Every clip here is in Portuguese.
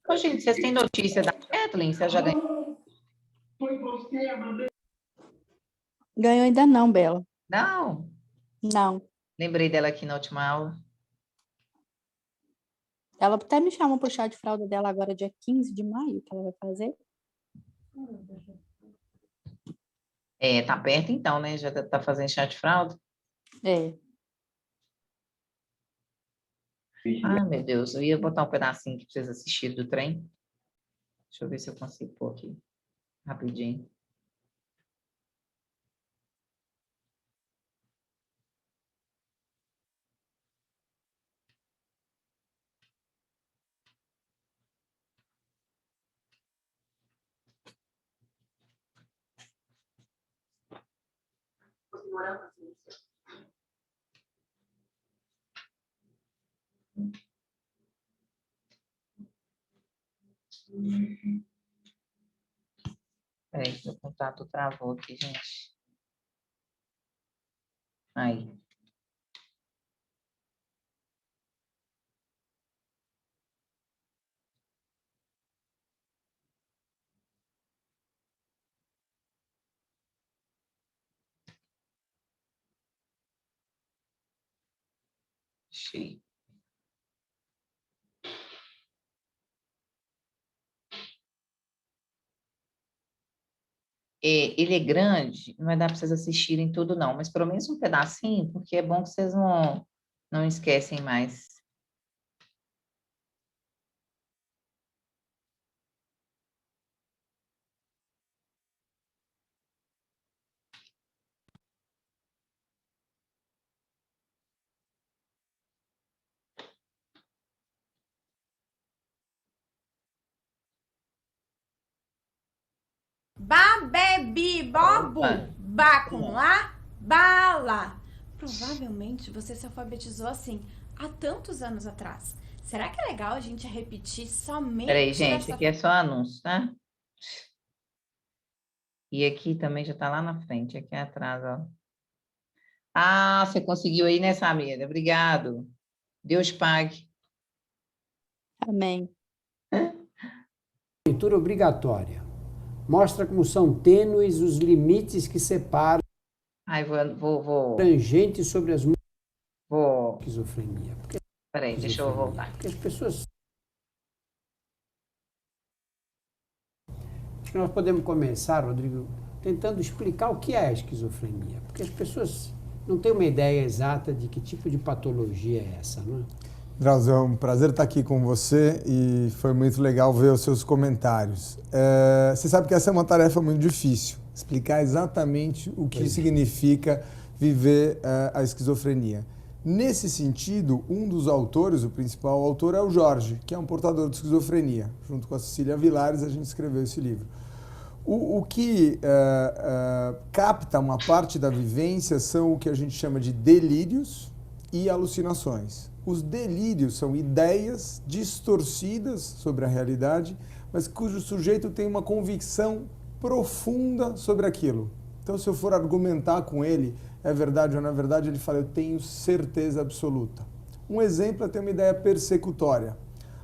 Ô, gente, vocês têm notícia da Kathleen? Você já ganhou? Ganhou ainda não, Bela. Não. Não. Lembrei dela aqui na última aula. Ela até me chamou pro chá de fralda dela agora, dia 15 de maio, que ela vai fazer. É, tá perto então, né? Já tá fazendo chá de fralda? É. Ah, meu Deus, eu ia botar um pedacinho que vocês assistiram do trem. Deixa eu ver se eu consigo pôr aqui, rapidinho. Peraí, meu contato travou aqui, gente. Aí. Achei. Ele é grande, não vai dar para vocês assistirem tudo, não, mas pelo menos um pedacinho, porque é bom que vocês não esquecem mais. Babebi, bobo, Opa. ba com lá, bala. Provavelmente você se alfabetizou assim há tantos anos atrás. Será que é legal a gente repetir somente Peraí, gente, essa... aqui é só anúncio, tá? E aqui também já está lá na frente, aqui atrás, ó. Ah, você conseguiu aí, né, Samira? Obrigado. Deus pague. Amém. Leitura obrigatória. Mostra como são tênues os limites que separam Ai, vou. tangentes sobre as Vou. esquizofrenia. Peraí, deixa eu voltar. Porque as pessoas... Acho que nós podemos começar, Rodrigo, tentando explicar o que é a esquizofrenia. Porque as pessoas não têm uma ideia exata de que tipo de patologia é essa, não é? Drauzio, é um prazer estar aqui com você e foi muito legal ver os seus comentários. Você sabe que essa é uma tarefa muito difícil, explicar exatamente o que significa viver a esquizofrenia. Nesse sentido, um dos autores, o principal autor, é o Jorge, que é um portador de esquizofrenia. Junto com a Cecília Vilares, a gente escreveu esse livro. O que capta uma parte da vivência são o que a gente chama de delírios e alucinações. Os delírios são ideias distorcidas sobre a realidade, mas cujo sujeito tem uma convicção profunda sobre aquilo. Então, se eu for argumentar com ele, é verdade ou não é verdade, ele fala, eu tenho certeza absoluta. Um exemplo é ter uma ideia persecutória.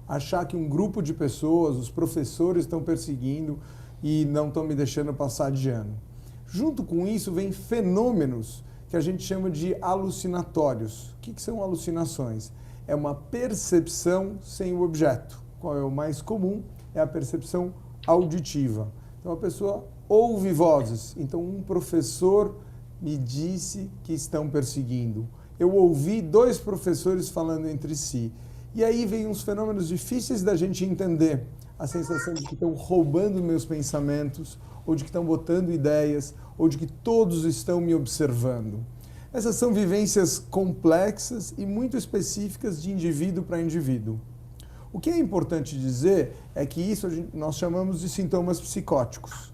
Achar que um grupo de pessoas, os professores estão perseguindo e não estão me deixando passar de ano. Junto com isso, vem fenômenos que a gente chama de alucinatórios. O que são alucinações? É uma percepção sem o objeto. Qual é o mais comum? É a percepção auditiva. Então a pessoa ouve vozes. Então um professor me disse que estão perseguindo. Eu ouvi dois professores falando entre si. E aí vem uns fenômenos difíceis da gente entender. A sensação de que estão roubando meus pensamentos, ou de que estão botando ideias, ou de que todos estão me observando. Essas são vivências complexas e muito específicas de indivíduo para indivíduo. O que é importante dizer é que isso nós chamamos de sintomas psicóticos,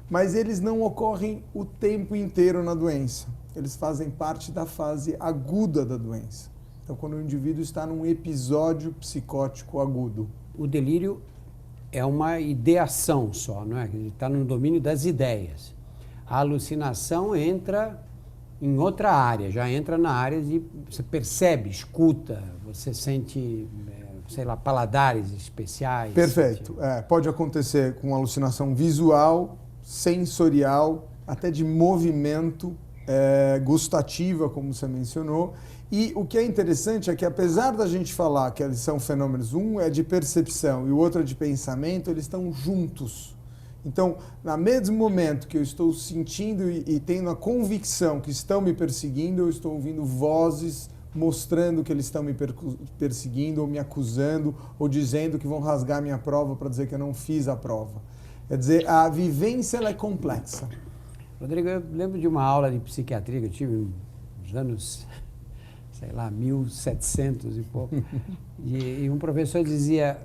mas eles não ocorrem o tempo inteiro na doença. Eles fazem parte da fase aguda da doença. Então, quando o indivíduo está num episódio psicótico agudo. O delírio é uma ideação só, não é? Ele está no domínio das ideias. A alucinação entra em outra área, já entra na área de você percebe, escuta, você sente sei lá, paladares especiais. Perfeito. Pode acontecer com alucinação visual, sensorial, até de movimento, gustativa, como você mencionou. E o que é interessante é que, apesar da gente falar que eles são fenômenos, um é de percepção e o outro é de pensamento, eles estão juntos. Então, no mesmo momento que eu estou sentindo e tendo a convicção que estão me perseguindo, eu estou ouvindo vozes mostrando que eles estão me perseguindo, ou me acusando, ou dizendo que vão rasgar minha prova para dizer que eu não fiz a prova. Quer dizer, a vivência ela é complexa. Rodrigo, eu lembro de uma aula de psiquiatria que eu tive nos anos, sei lá, 1700 e pouco, e um professor dizia,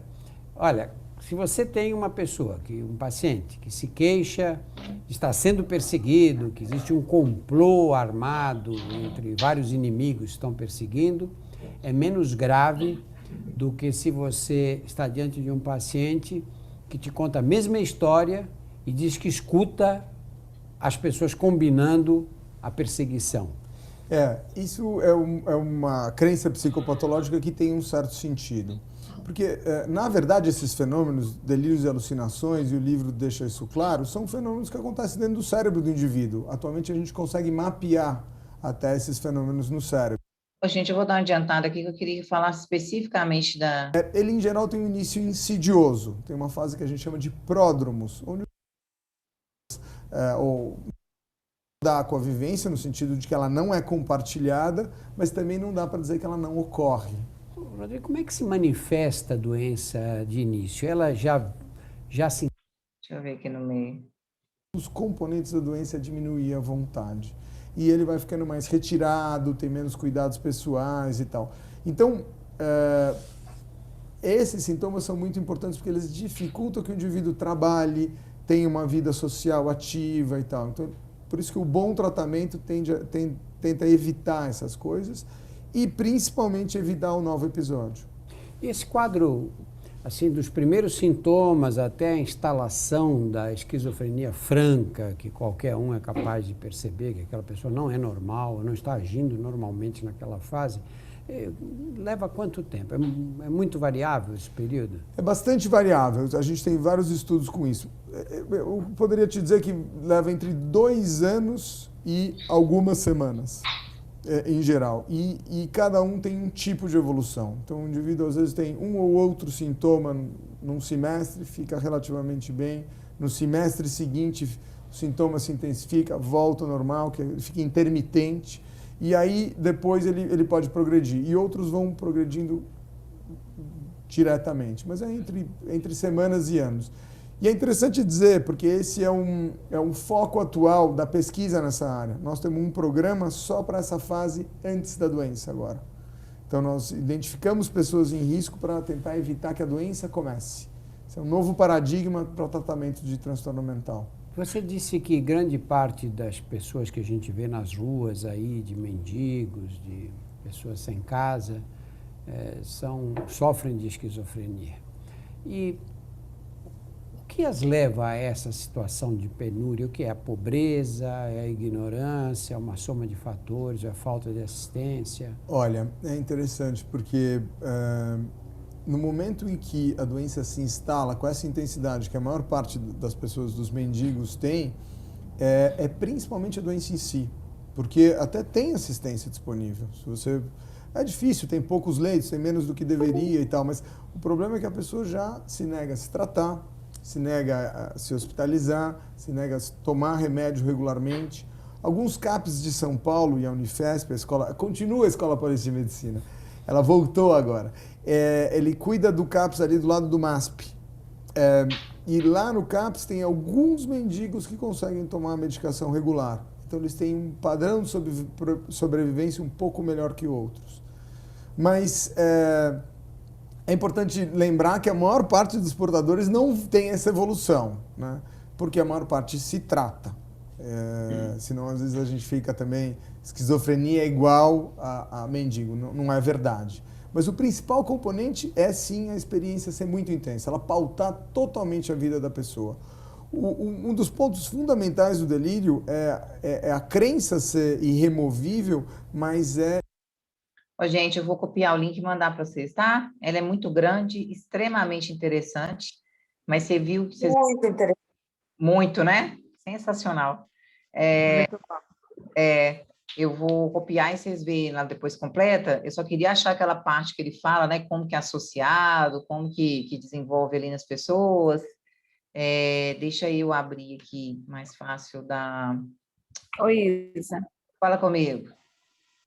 olha, se você tem uma pessoa, um paciente, que se queixa, está sendo perseguido, que existe um complô armado entre vários inimigos que estão perseguindo, é menos grave do que se você está diante de um paciente que te conta a mesma história e diz que escuta as pessoas combinando a perseguição. Isso é uma crença psicopatológica que tem um certo sentido. Porque, na verdade, esses fenômenos, delírios e alucinações, e o livro deixa isso claro, são fenômenos que acontecem dentro do cérebro do indivíduo. Atualmente, a gente consegue mapear até esses fenômenos no cérebro. Gente, eu vou dar uma adiantada aqui que eu queria falar especificamente da... Ele, em geral, tem um início insidioso. Tem uma fase que a gente chama de pródromos, onde ou dá com a vivência, no sentido de que ela não é compartilhada, mas também não dá para dizer que ela não ocorre. Rodrigo, como é que se manifesta a doença de início? Ela já se... Deixa eu ver aqui no meio. Os componentes da doença é diminuir a vontade. E ele vai ficando mais retirado, tem menos cuidados pessoais e tal. Então, esses sintomas são muito importantes porque eles dificultam que o indivíduo trabalhe, tenha uma vida social ativa e tal. Então, por isso que o bom tratamento tenta evitar essas coisas e principalmente evitar um novo episódio. E esse quadro, assim, dos primeiros sintomas até a instalação da esquizofrenia franca, que qualquer um é capaz de perceber que aquela pessoa não é normal, não está agindo normalmente naquela fase, leva quanto tempo? É muito variável esse período? É bastante variável, a gente tem vários estudos com isso. Eu poderia te dizer que leva entre 2 anos e algumas semanas, em geral. E cada um tem um tipo de evolução. Então, o indivíduo às vezes tem um ou outro sintoma num semestre, fica relativamente bem. No semestre seguinte, o sintoma se intensifica, volta ao normal, que fica intermitente. E aí, depois, ele pode progredir. E outros vão progredindo diretamente. Mas é entre semanas e anos. E é interessante dizer, porque esse é um foco atual da pesquisa nessa área. Nós temos um programa só para essa fase antes da doença agora. Então, nós identificamos pessoas em risco para tentar evitar que a doença comece. Esse é um novo paradigma para o tratamento de transtorno mental. Você disse que grande parte das pessoas que a gente vê nas ruas aí, de mendigos, de pessoas sem casa, sofrem de esquizofrenia. E o que as leva a essa situação de penúria? O que é a pobreza, é a ignorância, é uma soma de fatores, é a falta de assistência? Olha, é interessante porque no momento em que a doença se instala com essa intensidade que a maior parte das pessoas, dos mendigos, tem, é principalmente a doença em si, porque até tem assistência disponível. É difícil, tem poucos leitos, tem menos do que deveria e tal, mas o problema é que a pessoa já se nega a se tratar, se nega a se hospitalizar, se nega a tomar remédio regularmente. Alguns CAPs de São Paulo e a Unifesp, continua a Escola Paulista de Medicina, ela voltou agora. Ele cuida do CAPS ali do lado do MASP. E lá no CAPS tem alguns mendigos que conseguem tomar a medicação regular. Então eles têm um padrão de sobrevivência um pouco melhor que outros. Mas é importante lembrar que a maior parte dos portadores não tem essa evolução, né? Porque a maior parte se trata. Senão, às vezes, a gente fica também... Esquizofrenia é igual a mendigo, não é verdade. Mas o principal componente é, sim, a experiência ser muito intensa. Ela pautar totalmente a vida da pessoa. Um dos pontos fundamentais do delírio é a crença ser irremovível, mas Ó, gente, eu vou copiar o link e mandar para vocês, tá? Ela é muito grande, extremamente interessante, mas você viu, vocês... Muito interessante. muito, né? Sensacional. Muito bom. Eu vou copiar e vocês veem lá depois completa. Eu só queria achar aquela parte que ele fala, né? Como que é associado, como que desenvolve ali nas pessoas. Deixa eu abrir aqui, mais fácil da... Oi, Isa. Fala comigo.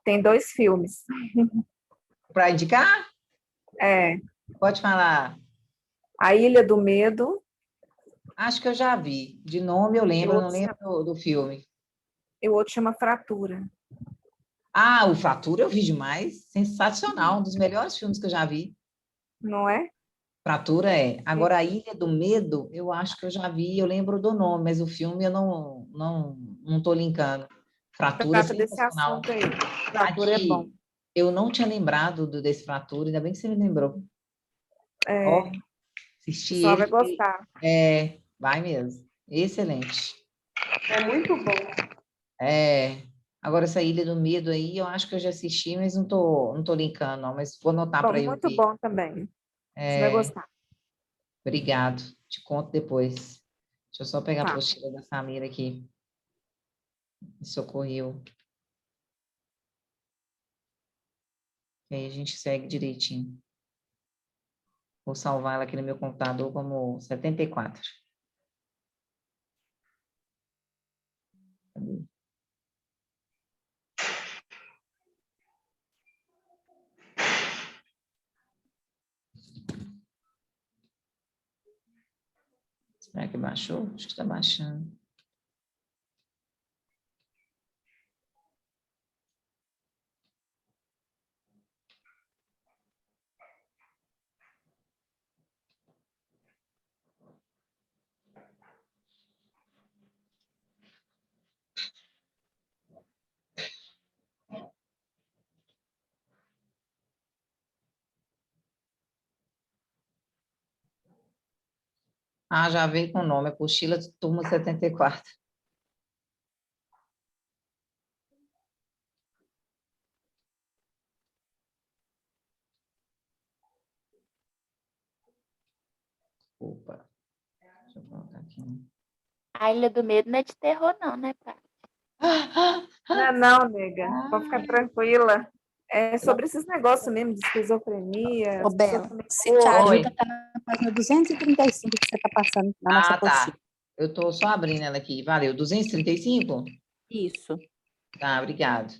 Tem 2 filmes. Para indicar? É, Pode falar. A Ilha do Medo Acho que eu já vi. De nome eu e lembro, o eu não outro, lembro do filme. e o outro chama Fratura. Ah, o Fratura eu vi demais. Sensacional, um dos melhores filmes que eu já vi. Não é? Fratura é. Agora, a Ilha do Medo, eu acho que eu já vi, eu lembro do nome, mas o filme eu não tô linkando. Fratura é Trata desse sensacional. assunto aí. Fratura é bom. Aqui, eu não tinha lembrado desse Fratura, ainda bem que você me lembrou. É, Ó, o assisti pessoal vai ele. gostar. Vai mesmo. Excelente. É muito bom. Agora, essa Ilha do Medo aí, eu acho que eu já assisti, mas não tô linkando, não, mas vou anotar Bom, para eu muito ver. bom também. Você vai gostar. Obrigado. Te conto depois. Deixa eu só pegar a Tá. apostila da Samira aqui. Me socorreu. E aí a gente segue direitinho. Vou salvar ela aqui no meu computador como 74. Cadê? Será que baixou? Acho que está baixando. Ah, já veio com o nome, Apostila de Turma 74. Opa. Deixa eu colocar aqui. A Ilha do Medo não é de terror, não, né, pai? Não, nega. Pode ficar tranquila. É sobre esses negócios mesmo de esquizofrenia. Ô, as pessoas Bela, também- se te Oi. ajuda, tá na página 235 que você tá passando na nossa Ah, tá. apostila. Eu tô só abrindo ela aqui. Valeu. 235? Isso. Tá, obrigado.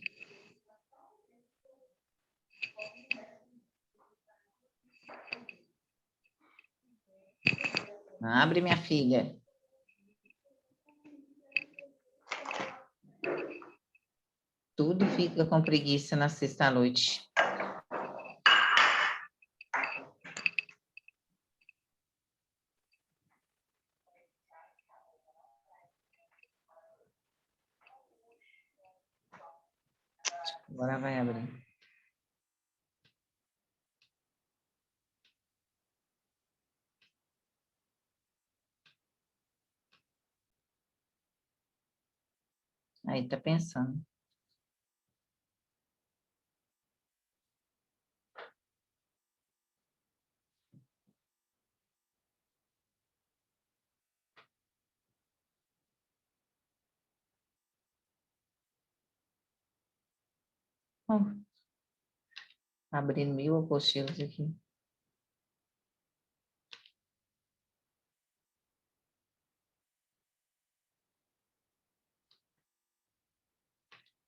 Abre, minha filha. Tudo fica com preguiça na sexta-noite. Agora vai abrir. Aí, tá pensando. Abrindo 1000 apostilas aqui.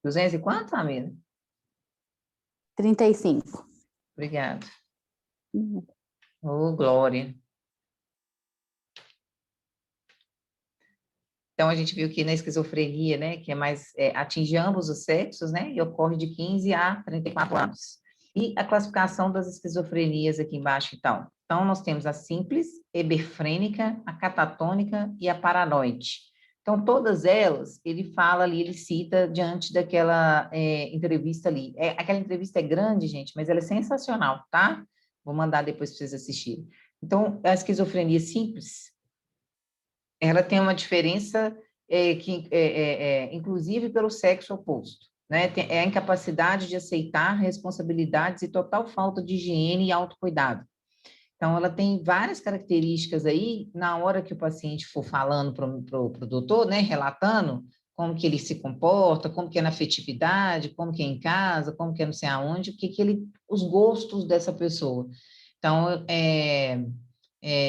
Duzentos e quanto, Amira? 35. Obrigado. Ô, Glória. Então, a gente viu que na esquizofrenia, né, que é mais, atinge ambos os sexos, né, e ocorre de 15 a 34 anos. E a classificação das esquizofrenias aqui embaixo, então. Então, nós temos a simples, hebefrênica, a catatônica e a paranoide. Então, todas elas, ele fala ali, ele cita diante daquela entrevista ali. Aquela entrevista é grande, gente, mas ela é sensacional, tá? Vou mandar depois para vocês assistirem. Então, a esquizofrenia simples, ela tem uma diferença inclusive pelo sexo oposto. né? É a incapacidade de aceitar responsabilidades e total falta de higiene e autocuidado. Então, ela tem várias características aí, na hora que o paciente for falando para o doutor, né, relatando como que ele se comporta, como que é na afetividade, como que é em casa, como que é não sei aonde, os gostos dessa pessoa. Então,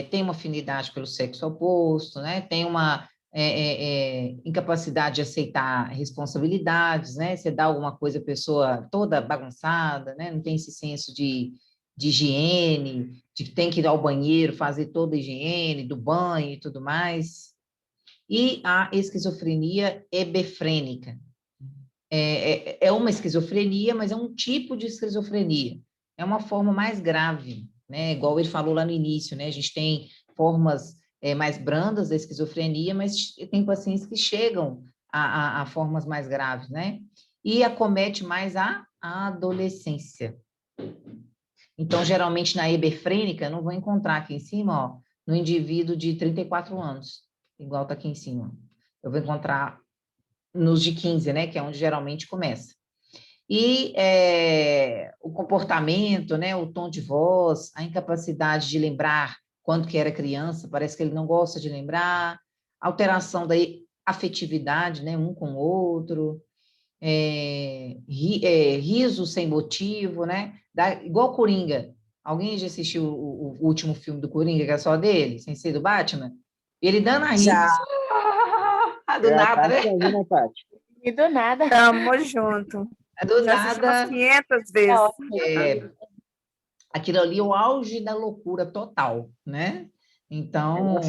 tem uma afinidade pelo sexo oposto, né, tem uma incapacidade de aceitar responsabilidades, né, você dá alguma coisa, a pessoa toda bagunçada, né, não tem esse senso de higiene, de que tem que ir ao banheiro, fazer toda a higiene, do banho e tudo mais. E a esquizofrenia hebefrênica. É uma esquizofrenia, mas é um tipo de esquizofrenia. É uma forma mais grave, né? Igual ele falou lá no início, né? A gente tem formas mais brandas da esquizofrenia, mas tem pacientes que chegam a formas mais graves, né? E acomete mais a adolescência. Então, geralmente, na hebefrênica, não vou encontrar aqui em cima, ó, no indivíduo de 34 anos, igual está aqui em cima. Eu vou encontrar nos de 15, né, que é onde geralmente começa. E o comportamento, né, o tom de voz, a incapacidade de lembrar quando que era criança, parece que ele não gosta de lembrar, alteração da afetividade, né, um com o outro, riso sem motivo, né? Igual Coringa. Alguém já assistiu o último filme do Coringa, que é só dele, sem ser do Batman? Ele dando a rir. Já. Do nada, né? Aí, né, Paty? E do nada. Tamo junto. Do Já assisti umas nada. 500 vezes. Aquilo ali é o auge da loucura total, né? Então,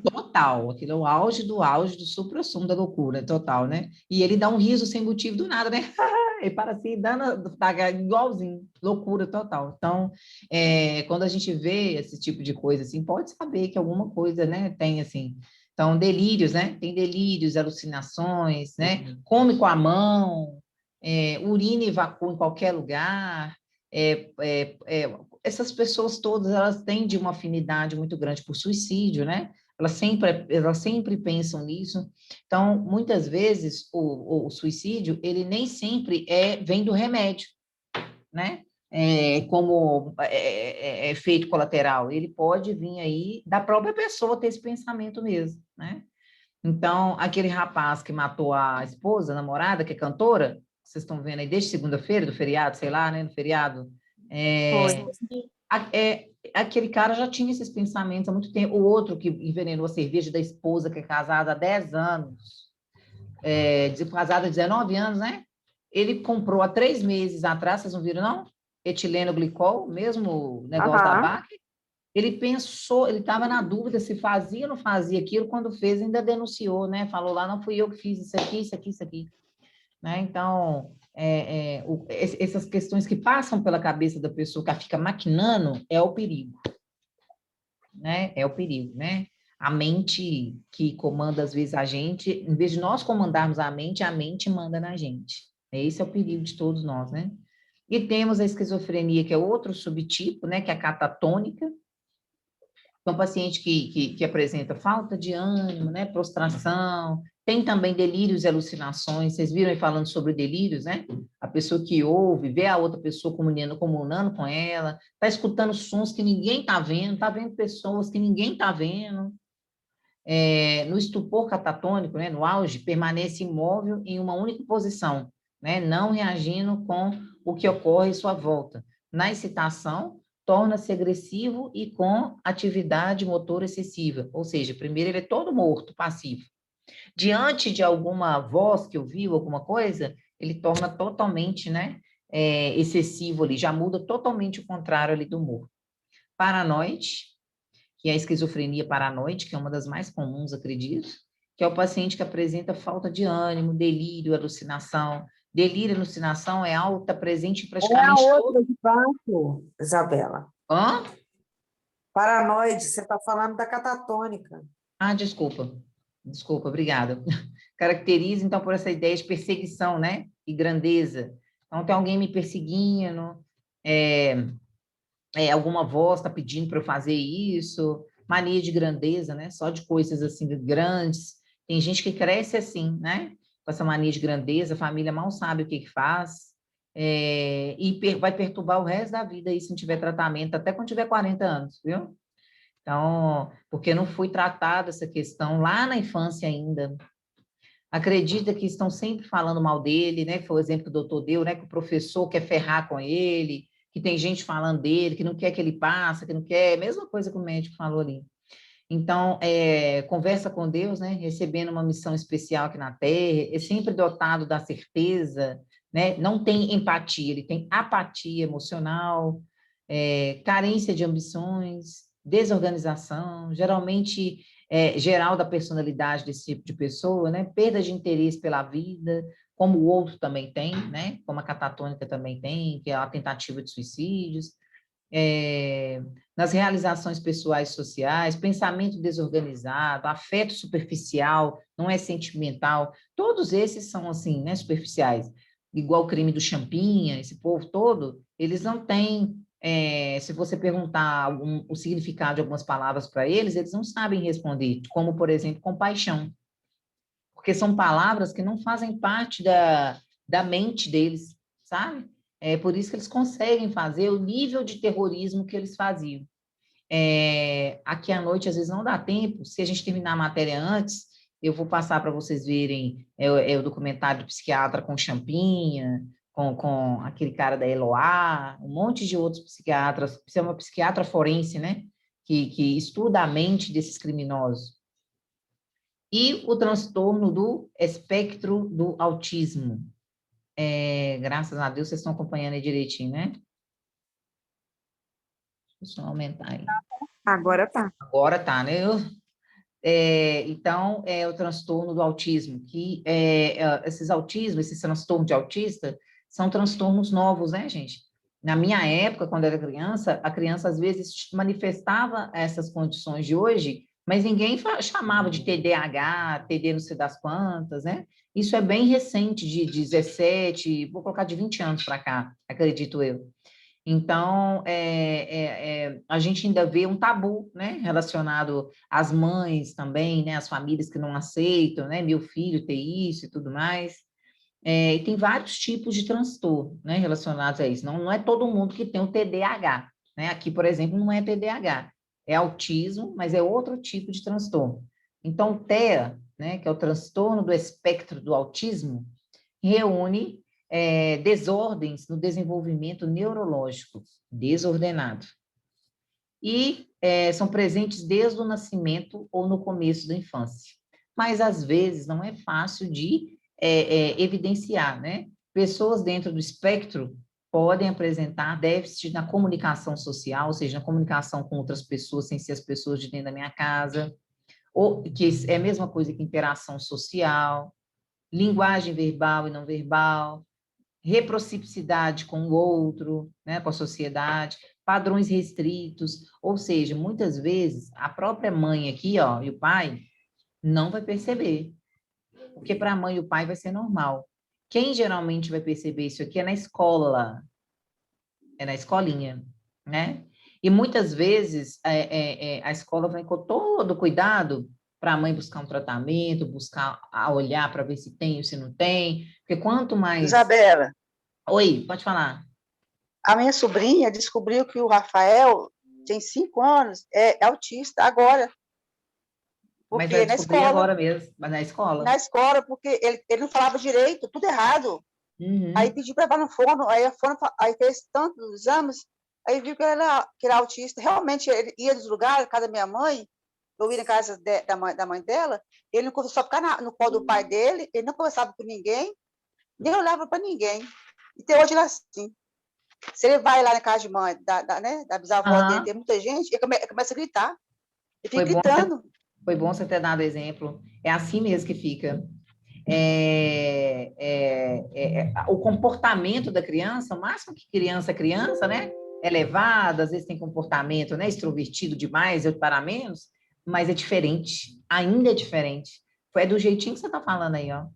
total, aquilo é o auge do supra-sumo da loucura total, né? E ele dá um riso sem motivo do nada, né? Ele para assim, dando igualzinho, loucura total. Então, quando a gente vê esse tipo de coisa, assim, pode saber que alguma coisa, né, tem, assim. Então, delírios, né? Tem delírios, alucinações, né? Come com a mão, urina e evacua em qualquer lugar. Essas pessoas todas, elas têm de uma afinidade muito grande por suicídio, né? Elas sempre pensam nisso. Então, muitas vezes, o suicídio, ele nem sempre vem do remédio, né? Como efeito colateral. Ele pode vir aí da própria pessoa ter esse pensamento mesmo, né? Então, aquele rapaz que matou a esposa, a namorada, que é cantora, vocês estão vendo aí desde segunda-feira, do feriado, sei lá, né? No feriado. Aquele cara já tinha esses pensamentos há muito tempo. O outro que envenenou a cerveja da esposa, que é casada há 10 anos, casada há 19 anos, né? Ele comprou há 3 meses atrás, vocês não viram, não? Etileno glicol, mesmo negócio da BAC. Ele pensou, ele estava na dúvida se fazia ou não fazia aquilo, quando fez ainda denunciou, né? Falou lá, não fui eu que fiz isso aqui, isso aqui, isso aqui. Né? Então, essas questões que passam pela cabeça da pessoa, que fica maquinando, é o perigo. Né? É o perigo, né? A mente que comanda, às vezes, a gente, em vez de nós comandarmos a mente manda na gente. Esse é o perigo de todos nós, né? E temos a esquizofrenia, que é outro subtipo, né? Que é a catatônica. Então, paciente que apresenta falta de ânimo, né? Prostração, tem também delírios e alucinações. Vocês viram aí falando sobre delírios, né? A pessoa que ouve, vê a outra pessoa comunando com ela, está escutando sons que ninguém está vendo pessoas que ninguém está vendo. No estupor catatônico, né? No auge, permanece imóvel em uma única posição, né? Não reagindo com o que ocorre em sua volta. Na excitação, torna-se agressivo e com atividade motora excessiva, ou seja, primeiro ele é todo morto, passivo. Diante de alguma voz que ouviu, alguma coisa, ele torna totalmente, né, excessivo ali, já muda totalmente o contrário ali do humor. Paranoide, que é a esquizofrenia paranoide, que é uma das mais comuns, acredito, que é o paciente que apresenta falta de ânimo, delírio, alucinação. Delírio e alucinação é alta, presente em praticamente a outra de baixo, Isabela. Hã? Paranoide, você está falando da catatônica. Ah, desculpa, obrigada. Caracteriza, então, por essa ideia de perseguição, né? E grandeza. Então, tem alguém me perseguindo, alguma voz está pedindo para eu fazer isso, mania de grandeza, né? Só de coisas assim grandes. Tem gente que cresce assim, né? com essa mania de grandeza, a família mal sabe o que faz, vai perturbar o resto da vida aí se não tiver tratamento, até quando tiver 40 anos, viu? Então, porque não foi tratada essa questão lá na infância ainda. Acredita que estão sempre falando mal dele, né? Foi o exemplo que o doutor deu, né? Que o professor quer ferrar com ele, que tem gente falando dele, que não quer que ele passe, que não quer, mesma coisa que o médico falou ali. Então, conversa com Deus, né? Recebendo uma missão especial aqui na Terra, é sempre dotado da certeza, né? Não tem empatia, ele tem apatia emocional, carência de ambições, desorganização, geralmente geral da personalidade desse tipo de pessoa, né? Perda de interesse pela vida, como o outro também tem, né? Como a catatônica também tem, que é a tentativa de suicídios, nas realizações pessoais e sociais, pensamento desorganizado, afeto superficial, não é sentimental, todos esses são assim, né, superficiais, igual o crime do Champinha, esse povo todo, eles não têm, se você perguntar o significado de algumas palavras para eles, eles não sabem responder, como, por exemplo, compaixão, porque são palavras que não fazem parte da mente deles, sabe? É por isso que eles conseguem fazer o nível de terrorismo que eles faziam. Aqui à noite, às vezes, não dá tempo. Se a gente terminar a matéria antes, eu vou passar para vocês verem o documentário do psiquiatra com Champinha, com aquele cara da Eloá, um monte de outros psiquiatras. Isso é uma psiquiatra forense, né? Que estuda a mente desses criminosos. E o transtorno do espectro do autismo. Graças a Deus, vocês estão acompanhando aí direitinho, né? Deixa eu só aumentar aí. Agora tá. Agora tá, né? Então, é o transtorno do autismo, que esses autismos, esses transtornos de autista, são transtornos novos, né, gente? Na minha época, quando eu era criança, a criança às vezes manifestava essas condições de hoje, mas ninguém chamava de TDAH, TD não sei das quantas, né? Isso é bem recente, de 17, vou colocar de 20 anos para cá, acredito eu. Então, a gente ainda vê um tabu, né, relacionado às mães também, né, às famílias que não aceitam, né, meu filho ter isso e tudo mais. E tem vários tipos de transtorno, né, relacionados a isso. Não é todo mundo que tem o TDAH, né? Aqui, por exemplo, não é TDAH, é autismo, mas é outro tipo de transtorno. Então, o TEA, né, que é o transtorno do espectro do autismo, reúne desordens no desenvolvimento neurológico desordenado. E são presentes desde o nascimento ou no começo da infância. Mas, às vezes, não é fácil de evidenciar, né? Pessoas dentro do espectro podem apresentar déficit na comunicação social, ou seja, na comunicação com outras pessoas, sem ser as pessoas de dentro da minha casa, ou que é a mesma coisa que interação social, linguagem verbal e não verbal, reciprocidade com o outro, né, com a sociedade, padrões restritos, ou seja, muitas vezes a própria mãe aqui, ó, e o pai não vai perceber, porque para a mãe e o pai vai ser normal. Quem geralmente vai perceber isso aqui é na escola, é na escolinha, né? E muitas vezes a escola vai com todo cuidado para a mãe buscar um tratamento, buscar olhar para ver se tem ou se não tem, porque quanto mais... Isabela, Oi, pode falar. a minha sobrinha descobriu que o Rafael tem 5 anos, é autista agora. Mas Porque eu na descobri escola, agora mesmo, mas na escola. na escola, porque ele não falava direito, tudo errado. Uhum. Aí pediu para levar no fono, aí fez tantos exames, aí viu que era autista. Realmente, ele ia dos lugares, na casa da minha mãe, eu ia na casa da mãe dela, ele não conseguia só ficar no colo do pai dele, ele não conversava com ninguém, nem olhava para ninguém. E até hoje ele é assim. Se ele vai lá na casa de mãe, da bisavó dele, tem muita gente, ele começa a gritar. Ele fica gritando. Foi bom você ter dado exemplo. É assim mesmo que fica. O comportamento da criança, o máximo que criança, né? É levada, às vezes tem comportamento, né? Extrovertido demais, eu para menos, mas é diferente. Ainda é diferente. É do jeitinho que você está falando aí, ó.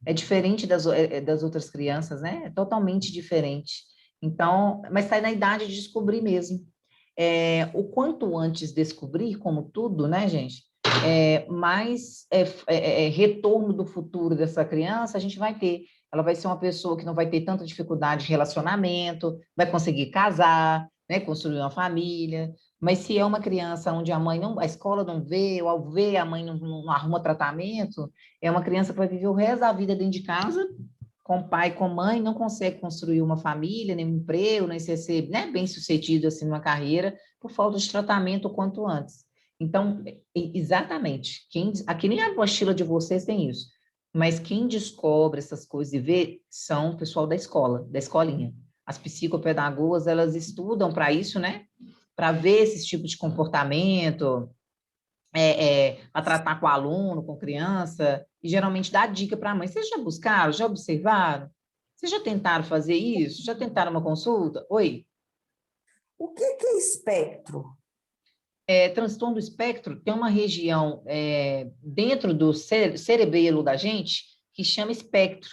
É diferente das outras crianças, né? É totalmente diferente. Então, mas está na idade de descobrir mesmo. O quanto antes descobrir, como tudo, né, gente? mais retorno do futuro dessa criança a gente vai ter. Ela vai ser uma pessoa que não vai ter tanta dificuldade de relacionamento, vai conseguir casar, né, construir uma família. Mas se é uma criança onde a escola não vê, ou ao ver a mãe não arruma tratamento, é uma criança que vai viver o resto da vida dentro de casa, com pai, com mãe, não consegue construir uma família, nem um emprego, nem ser, né, bem-sucedido assim numa carreira, por falta de tratamento o quanto antes. Então, exatamente, aqui nem a apostila de vocês tem isso, mas quem descobre essas coisas e vê são o pessoal da escola, da escolinha. As psicopedagogas, elas estudam para isso, né? Para ver esse tipo de comportamento, para tratar com o aluno, com criança, e geralmente dá dica para a mãe. Vocês já buscaram, já observaram? Vocês já tentaram fazer isso? Já tentaram uma consulta? Oi? O que é espectro? Transtorno do espectro tem uma região dentro do cerebelo da gente que chama espectro.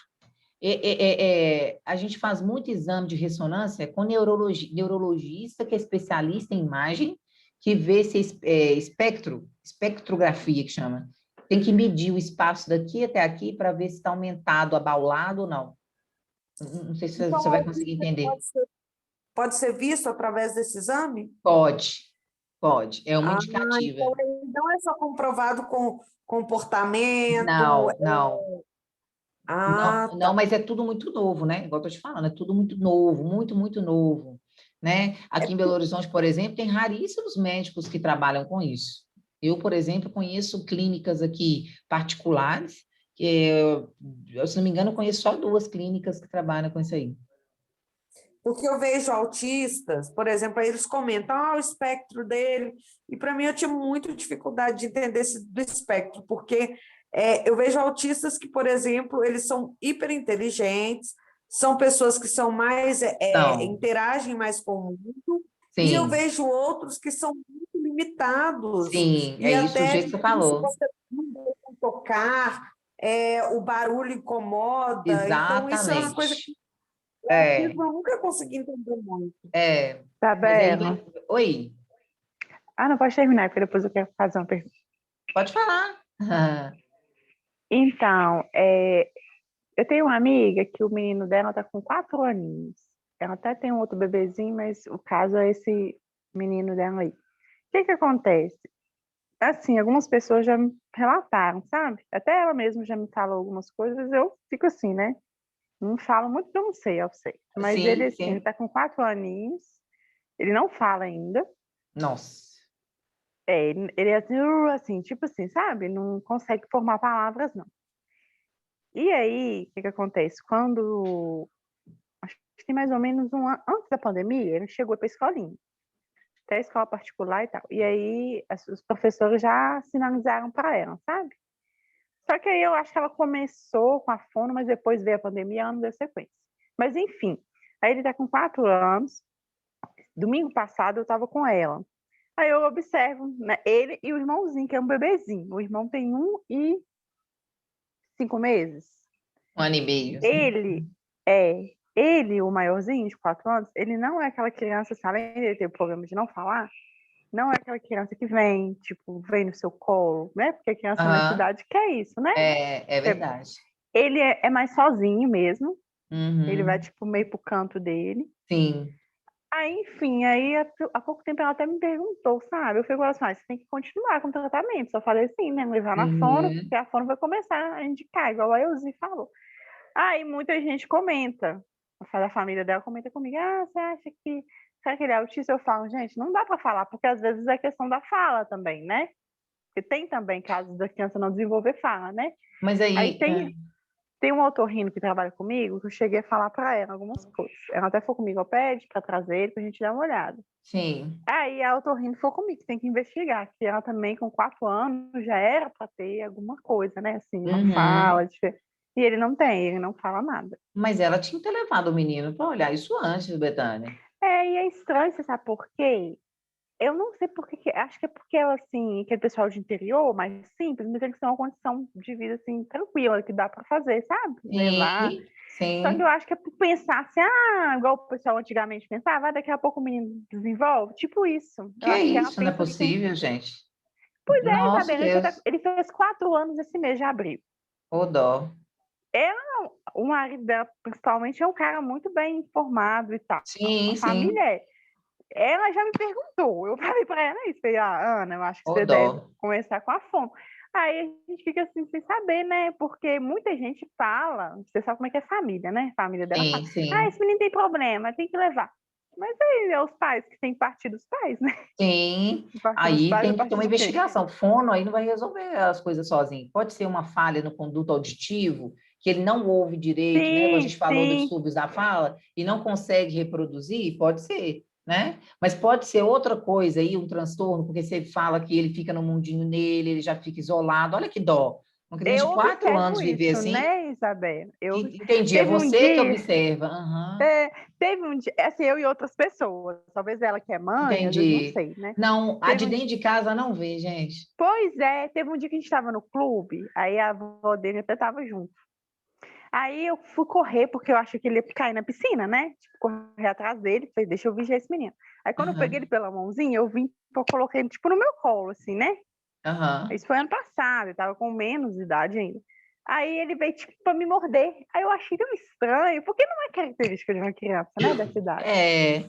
A gente faz muito exame de ressonância com neurologista, que é especialista em imagem, que vê se espectrografia que chama. Tem que medir o espaço daqui até aqui para ver se está aumentado, abaulado ou não. Não sei se Então, você vai conseguir entender. Pode ser visto através desse exame? Pode. É uma indicativa. Então não é só comprovado com comportamento. Não, Tá. mas é tudo muito novo, né? Igual eu estou te falando, é tudo muito novo, muito, muito novo, né? Aqui em Belo Horizonte, por exemplo, tem raríssimos médicos que trabalham com isso. Eu, por exemplo, conheço clínicas aqui particulares, se não me engano, eu conheço só 2 clínicas que trabalham com isso aí. Porque eu vejo autistas, por exemplo, aí eles comentam o espectro dele, e para mim eu tinha muita dificuldade de entender do espectro, porque eu vejo autistas que, por exemplo, eles são hiperinteligentes, são pessoas que são mais, interagem mais com o mundo, e eu vejo outros que são muito limitados. Sim, e isso do jeito que você falou. Você não deixa tocar, o barulho incomoda, Exatamente. Então isso é uma coisa que eu nunca consegui entender muito. Tá bem. Oi? Não, pode terminar, porque depois eu quero fazer uma pergunta. Pode falar. Então, eu tenho uma amiga que o menino dela está com 4 aninhos. Ela até tem um outro bebezinho, mas o caso é esse menino dela aí. O que acontece? Assim, algumas pessoas já me relataram, sabe? Até ela mesma já me falou algumas coisas, eu fico assim, né? Não falo muito porque eu não sei, eu sei. Mas Sim, ele, assim, sim. ele tá com 4 aninhos, ele não fala ainda. Nossa. Ele é assim, tipo assim, sabe? Não consegue formar palavras, não. E aí, o que acontece? Acho que tem mais ou menos antes da pandemia, ele chegou para a escolinha. Até a escola particular e tal. E aí, os professores já sinalizaram para ela, sabe? Só que aí eu acho que ela começou com a fono, mas depois veio a pandemia, ela não deu sequência. Mas enfim, aí ele tá com 4 anos. Domingo passado eu tava com ela. Aí eu observo, né, ele e o irmãozinho, que é um bebezinho. O irmão tem 1 e 5 meses. 1 ano e meio. Ele, o maiorzinho, de 4 anos, ele não é aquela criança, sabe? Ele tem o problema de não falar. Não é aquela criança que vem, tipo, vem no seu colo, né? Porque a criança nessa idade quer isso, né? É verdade. Ele é mais sozinho mesmo. Uhum. Ele vai, tipo, meio pro canto dele. Sim. Aí, enfim, há pouco tempo ela até me perguntou, sabe? Eu falei assim, você tem que continuar com o tratamento. Só falei assim, né? Levar na fono, porque a fono vai começar a indicar, igual a Elzi falou. Aí muita gente comenta, a família dela comenta comigo, você acha que será que ele é autista? Eu falo, gente, não dá para falar, porque às vezes é questão da fala também, né? Porque tem também casos da criança não desenvolver fala, né? Mas aí tem um otorrino que trabalha comigo que eu cheguei a falar para ela algumas coisas. Ela até foi comigo ao pede para trazer ele, para a gente dar uma olhada. Sim. Aí a otorrino foi comigo, que tem que investigar, que ela também com 4 anos já era para ter alguma coisa, né? Assim, uma fala, e ele não tem, ele não fala nada. Mas ela tinha que ter levado o menino para olhar isso antes, Betânia. E é estranho, você sabe por quê? Eu não sei por quê, acho que é porque ela, assim, aquele pessoal de interior, mais simples, mas eles têm uma condição de vida, assim, tranquila, que dá para fazer, sabe? Levar. Sim. Só que eu acho que é por pensar assim, igual o pessoal antigamente pensava, daqui a pouco o menino desenvolve, tipo isso. Que é isso, não é possível, gente. Pois é, Nossa, Isabela, ele, Deus. ele fez 4 anos esse mês de abril. Ô, dó. O marido dela, principalmente, é um cara muito bem informado e tal. Sim, A sim. família é. Ela já me perguntou, eu falei para ela isso, falei, Ana, eu acho que Ô, você dó. deve começar com a fome. Aí a gente fica assim, sem saber, né? Porque muita gente fala, você sabe como é que é família, né? A família dela fala, Sim, sim. esse menino tem problema, tem que levar. Mas aí é os pais que tem que partir dos pais, né? Sim. Partir dos Aí pais, a tem que ter partir uma de quê? investigação. Fono aí não vai resolver as coisas sozinho. Pode ser uma falha no conduto auditivo, que ele não ouve direito, né? Como a gente Sim, falou dos sim. distúrbios da fala, e não consegue reproduzir, pode ser, né? Mas pode ser outra coisa aí, um transtorno, porque você fala que ele fica no mundinho nele, ele já fica isolado. Olha que dó. Uma criança Eu de 4 anos observo viver isso, assim, né, Isabela? entendi, é Teve um você que dia, observa. Aham. teve um dia, assim, eu e outras pessoas, talvez ela que é mãe, às vezes não Entendi. sei, né? Não, a Teve de um dentro de casa não vê, gente. Pois é, teve um dia que a gente estava no clube, aí a avó dele até estava junto. Aí eu fui correr, porque eu achei que ele ia cair na piscina, né? Tipo, correr atrás dele, falei, deixa eu vigiar esse menino. Aí quando eu peguei ele Aham, pela mãozinha, eu coloquei ele, tipo, no meu colo, assim, né? aham. Isso foi ano passado, eu tava com menos de idade ainda. Aí ele veio, tipo, pra me morder. Aí eu achei tão estranho, porque não é característica de uma criança, né, dessa idade. É,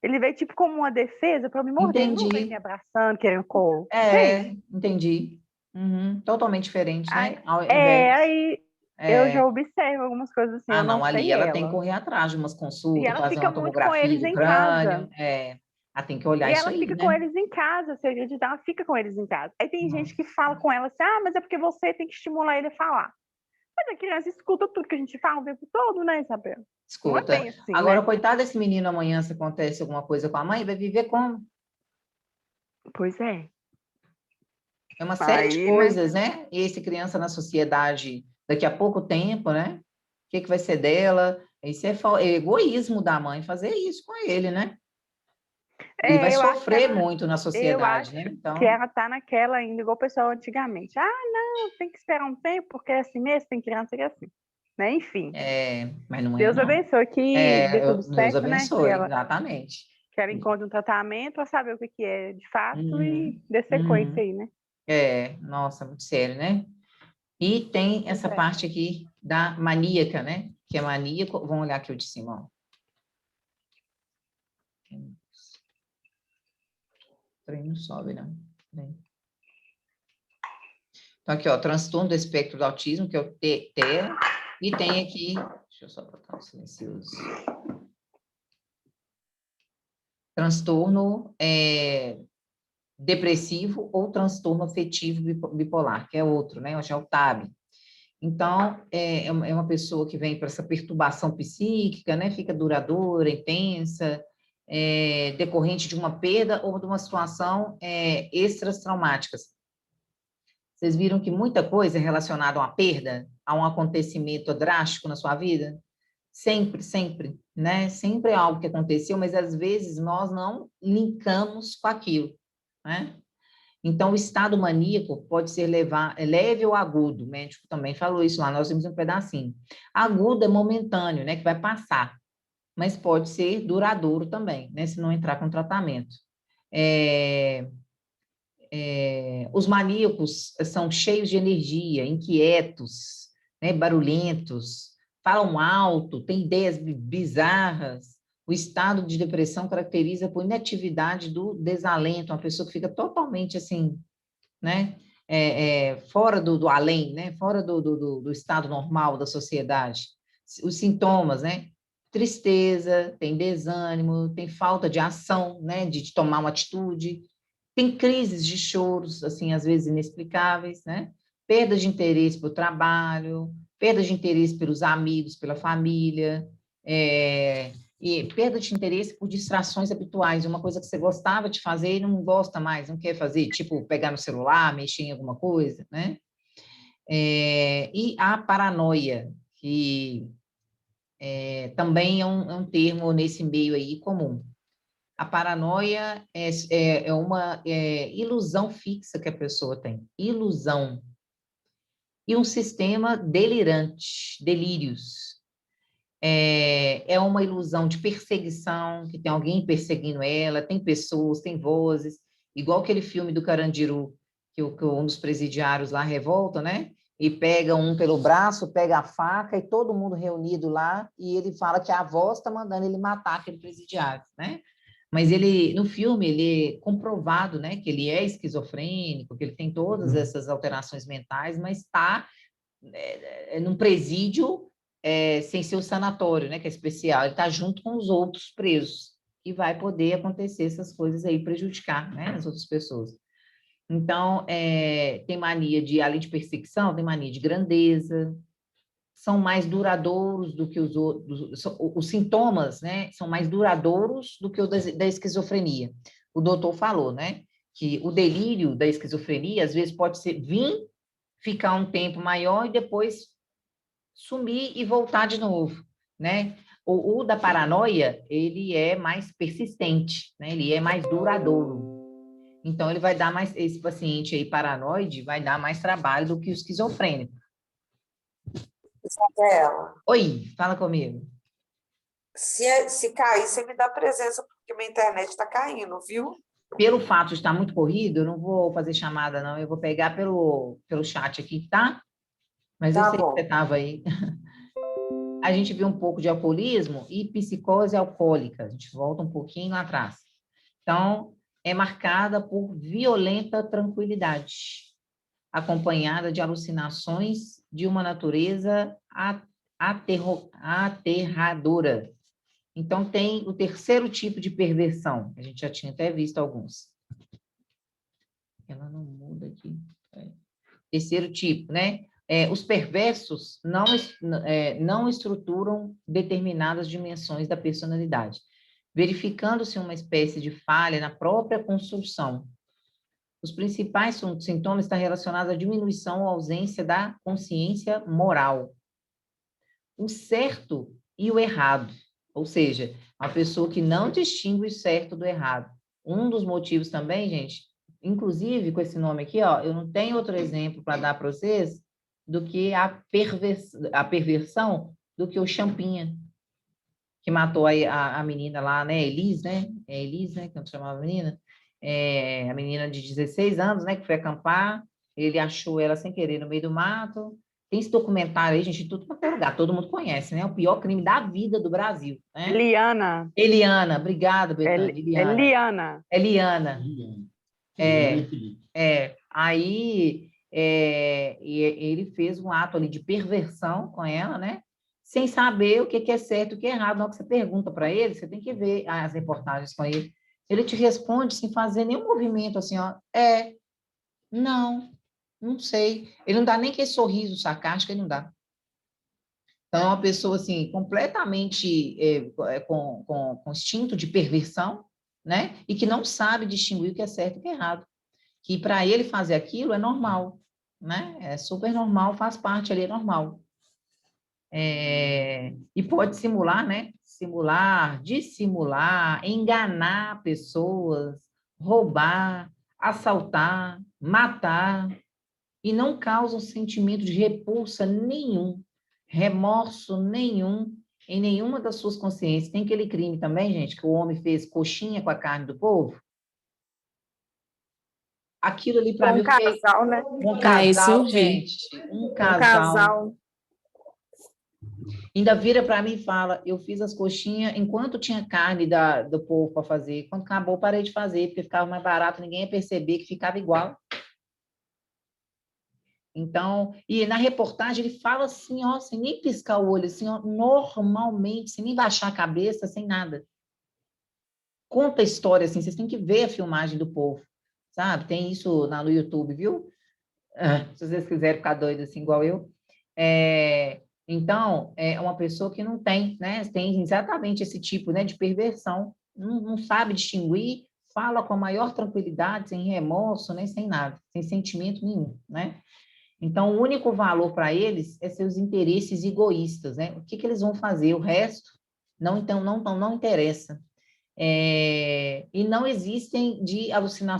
Ele veio, tipo, como uma defesa pra me morder. Ele não veio me entendi. abraçando, querendo colo. É, Veio. entendi. Uhum, totalmente diferente, Aí, né? Ao invés. aí eu já É, observo algumas coisas assim, ah, eu não não, ali sei ela tem que ela. correr atrás de umas E consultas, ela fazer fica uma muito com tomografia eles do em casa. crânio. É, ela tem que olhar E isso ela aí, fica com né? eles em casa, se acredita? Ela fica com eles em casa. Aí tem gente que fala Nossa. com ela assim, mas é porque você tem que estimular ele a falar. Mas a criança escuta tudo que a gente fala o tempo todo, né, Isabel? Não é Escuta. bem assim, Agora, né? coitado desse menino, amanhã, se acontece alguma coisa com a mãe, vai viver como? Pois é. É uma série de Aí, né? coisas, né? Esse criança na sociedade daqui a pouco tempo, né? O que que vai ser dela? Isso é egoísmo da mãe fazer isso com ele, né? Ele vai Eu acho que sofrer ela, muito na eu sociedade, né? acho que Então, ela tá naquela ainda, igual o pessoal antigamente. Não, tem que esperar um tempo, porque é assim mesmo, tem criança que é assim. Né? Enfim. mas não é, Deus não. abençoe que dê tudo Deus certo, né? abençoe, exatamente. Que ela encontre um tratamento para saber o que que é de fato e Uhum, dê sequência uhum. aí, né? Nossa, muito sério, né? E tem Pois essa é. parte aqui da maníaca, né? Que é maníaco. Vamos olhar aqui o de cima, ó. O trem não sobe, não. Né? Então, aqui, ó, transtorno do espectro do autismo, que é o TEA, e tem aqui, deixa eu só botar um silencioso. Transtorno depressivo ou transtorno afetivo bipolar, que é outro, né? Hoje é o TAB. Então, é uma pessoa que vem para essa perturbação psíquica, né? Fica duradoura, intensa, decorrente de uma perda ou de uma situação extras traumáticas. Vocês viram que muita coisa é relacionada a uma perda, a um acontecimento drástico na sua vida? Sempre, sempre, né? Sempre é algo que aconteceu, mas às vezes nós não linkamos com aquilo, né? Então, o estado maníaco pode ser leve ou agudo, o médico também falou isso lá, nós temos um pedacinho. Agudo é momentâneo, né, que vai passar, mas pode ser duradouro também, né, se não entrar com tratamento. Os maníacos são cheios de energia, inquietos, né, barulhentos, falam alto, têm ideias bizarras. O estado de depressão caracteriza por inatividade do desalento, uma pessoa que fica totalmente assim, né, fora do além, né, fora do estado normal da sociedade. Os sintomas, né, tristeza, tem desânimo, tem falta de ação, né, de tomar uma atitude, tem crises de choros, assim, às vezes inexplicáveis, né? Perda de interesse pelo trabalho, perda de interesse pelos amigos, pela família, e perda de interesse por distrações habituais, uma coisa que você gostava de fazer e não gosta mais, não quer fazer, tipo pegar no celular, mexer em alguma coisa, né? E a paranoia, que também é um termo nesse meio aí comum. A paranoia é uma ilusão fixa que a pessoa tem, ilusão. E um sistema delirante, delírios. É uma ilusão de perseguição, que tem alguém perseguindo ela, tem pessoas, tem vozes. igual aquele filme do Carandiru, que um dos presidiários lá revolta, né? E pega um pelo braço, pega a faca e todo mundo reunido lá, e ele fala que a avó está mandando ele matar aquele presidiário, né? Mas ele, no filme, ele é comprovado, né, que ele é esquizofrênico, que ele tem todas essas alterações mentais, mas está num presídio sem ser o sanatório, né, que é especial. Ele está junto com os outros presos, e vai poder acontecer essas coisas aí, prejudicar, né, as outras pessoas. Então, tem mania de, além de perseguição, tem mania de grandeza, são mais duradouros do que os outros, os sintomas, né, são mais duradouros do que o da esquizofrenia. O doutor falou, né, que o delírio da esquizofrenia, às vezes, pode vir, ficar um tempo maior e depois sumir e voltar de novo, né? O da paranoia, ele é mais persistente, né, ele é mais duradouro. Então, ele vai dar mais, esse paciente aí paranoide vai dar mais trabalho do que o esquizofrênico. Isabela, Oi, fala comigo. se cair, você me dá presença, porque minha internet está caindo, viu? Pelo fato de estar muito corrido, eu não vou fazer chamada, não. Eu vou pegar pelo chat aqui, tá? Mas eu Tá sei bom. que você estava aí. A gente viu um pouco de alcoolismo e psicose alcoólica. A gente volta um pouquinho lá atrás. Então, é marcada por violenta tranquilidade, acompanhada de alucinações de uma natureza aterradora. Então, tem o terceiro tipo de perversão. A gente já tinha até visto alguns. Ela não muda aqui. Terceiro tipo, né? Os perversos não estruturam determinadas dimensões da personalidade, verificando-se uma espécie de falha na própria construção. Os principais sintomas estão relacionados à diminuição ou ausência da consciência moral. O certo e o errado, ou seja, uma pessoa que não distingue o certo do errado. Um dos motivos também, gente, inclusive com esse nome aqui, ó, eu não tenho outro exemplo para dar para vocês do que a perversão do que o Champinha, que matou a menina lá, né, Elis, né? É Elis, né, que eu chamava a menina? A menina de 16 anos, né, que foi acampar, ele achou ela sem querer no meio do mato. Tem esse documentário aí, gente, em tudo quanto é lugar, todo mundo conhece, né? O pior crime da vida do Brasil, né? Eliana. Eliana, obrigada, Betânia. Eliana. Eliana. Aí ele fez um ato ali de perversão com ela, né? Sem saber o que é certo e o que é errado. Na hora que você pergunta para ele, você tem que ver as reportagens com ele. Ele te responde sem fazer nenhum movimento assim, ó. Não sei. Ele não dá nem aquele sorriso sarcástico, ele não dá. Então, é uma pessoa, assim, completamente com instinto de perversão, né? E que não sabe distinguir o que é certo e o que é errado. Que para ele fazer aquilo é normal, né? É super normal, faz parte ali, é normal. E pode simular, né? Dissimular, enganar pessoas, roubar, assaltar, matar, e não causa um sentimento de repulsa nenhum, remorso nenhum, em nenhuma das suas consciências. Tem aquele crime também, gente, que o homem fez coxinha com a carne do povo. Aquilo ali para mim... Um casal, né? Um casal, isso eu vi. gente. Um Um casal. casal. Ainda vira para mim e fala, eu fiz as coxinhas enquanto tinha carne do povo para fazer. Quando acabou, parei de fazer, porque ficava mais barato, ninguém ia perceber que ficava igual. Então, e na reportagem ele fala assim, ó, sem nem piscar o olho, assim, ó, normalmente, sem nem baixar a cabeça, sem nada. Conta a história, assim, vocês têm que ver a filmagem do povo, sabe? Tem isso no YouTube, viu? Se vocês quiserem ficar doidos assim, igual eu. Então, é uma pessoa que não tem, né? Tem exatamente esse tipo, né, de perversão, não sabe distinguir, fala com a maior tranquilidade, sem remorso, né, sem nada, sem sentimento nenhum, né? Então, o único valor para eles é seus interesses egoístas, né? O que eles vão fazer? O resto não interessa. E não existem de alucinações